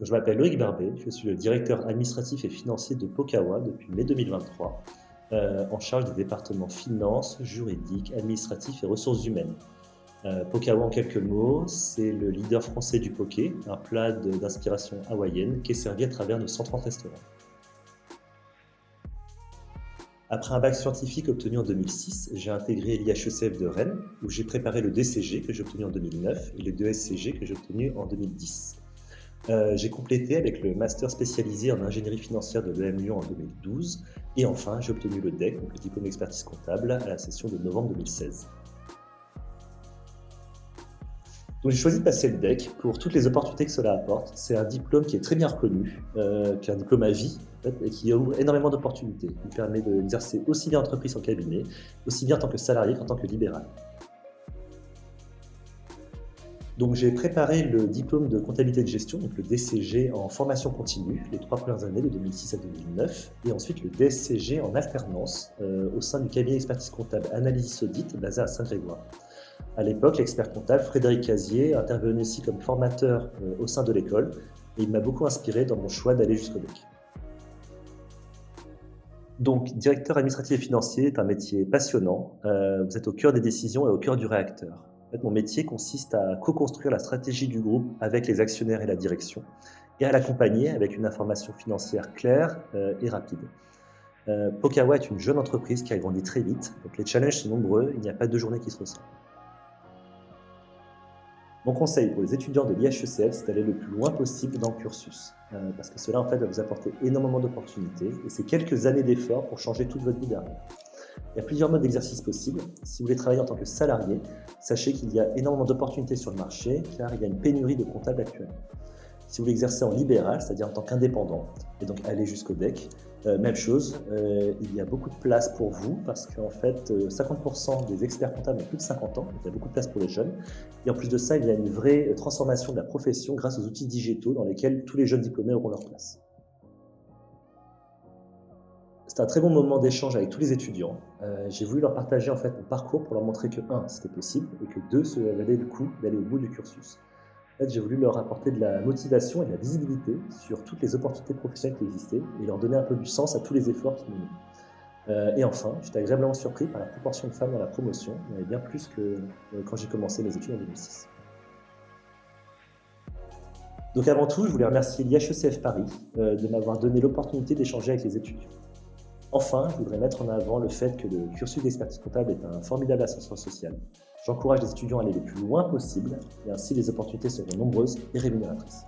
Je m'appelle Loïc Barbet, je suis le directeur administratif et financier de Pokawa depuis mai 2023, en charge des départements finance, juridique, administratif et ressources humaines. Pokawa en quelques mots, c'est le leader français du poké, un plat d'inspiration hawaïenne qui est servi à travers nos 130 restaurants. Après un bac scientifique obtenu en 2006, j'ai intégré l'IHECF de Rennes, où j'ai préparé le DCG que j'ai obtenu en 2009 et le DSCG que j'ai obtenu en 2010. J'ai complété avec le master spécialisé en ingénierie financière de l'EM Lyon en 2012 et enfin j'ai obtenu le DEC, donc le diplôme d'expertise comptable, à la session de novembre 2016. Donc j'ai choisi de passer le DEC pour toutes les opportunités que cela apporte. C'est un diplôme qui est très bien reconnu, qui est un diplôme à vie en fait, et qui ouvre énormément d'opportunités. Il permet d'exercer aussi bien en entreprise qu'en cabinet, aussi bien en tant que salarié qu'en tant que libéral. Donc j'ai préparé le diplôme de comptabilité de gestion, donc le DCG en formation continue, les 3 premières années de 2006 à 2009, et ensuite le DSCG en alternance au sein du cabinet d'expertise comptable Analysis Audit basé à Saint-Grégoire. À l'époque, l'expert comptable Frédéric Casier intervenait aussi comme formateur au sein de l'école, et il m'a beaucoup inspiré dans mon choix d'aller jusqu'au DEC. Donc, directeur administratif et financier est un métier passionnant. Vous êtes au cœur des décisions et au cœur du réacteur. En fait, mon métier consiste à co-construire la stratégie du groupe avec les actionnaires et la direction, et à l'accompagner avec une information financière claire et rapide. Pokawa est une jeune entreprise qui a grandi très vite, donc les challenges sont nombreux, il n'y a pas 2 journées qui se ressemblent. Mon conseil pour les étudiants de l'IHECF, c'est d'aller le plus loin possible dans le cursus, parce que cela en fait va vous apporter énormément d'opportunités, et c'est quelques années d'efforts pour changer toute votre vie derrière. Il y a plusieurs modes d'exercice possibles. Si vous voulez travailler en tant que salarié, sachez qu'il y a énormément d'opportunités sur le marché, car il y a une pénurie de comptables actuellement. Si vous voulez exercer en libéral, c'est-à-dire en tant qu'indépendant, et donc aller jusqu'au DEC, même chose, il y a beaucoup de place pour vous, parce qu'en fait, 50% des experts comptables ont plus de 50 ans, donc il y a beaucoup de place pour les jeunes. Et en plus de ça, il y a une vraie transformation de la profession grâce aux outils digitaux dans lesquels tous les jeunes diplômés auront leur place. C'était un très bon moment d'échange avec tous les étudiants. J'ai voulu leur partager en fait mon parcours pour leur montrer que 1, c'était possible, et que 2, ça valait le coup d'aller au bout du cursus. En fait, j'ai voulu leur apporter de la motivation et de la visibilité sur toutes les opportunités professionnelles qui existaient et leur donner un peu du sens à tous les efforts qu'ils menaient. Et enfin, j'étais agréablement surpris par la proportion de femmes dans la promotion. Il y en avait bien plus que quand j'ai commencé mes études en 2006. Donc avant tout, je voulais remercier l'IHECF Paris de m'avoir donné l'opportunité d'échanger avec les étudiants. Enfin, je voudrais mettre en avant le fait que le cursus d'expertise comptable est un formidable ascenseur social. J'encourage les étudiants à aller le plus loin possible, et ainsi les opportunités seront nombreuses et rémunératrices.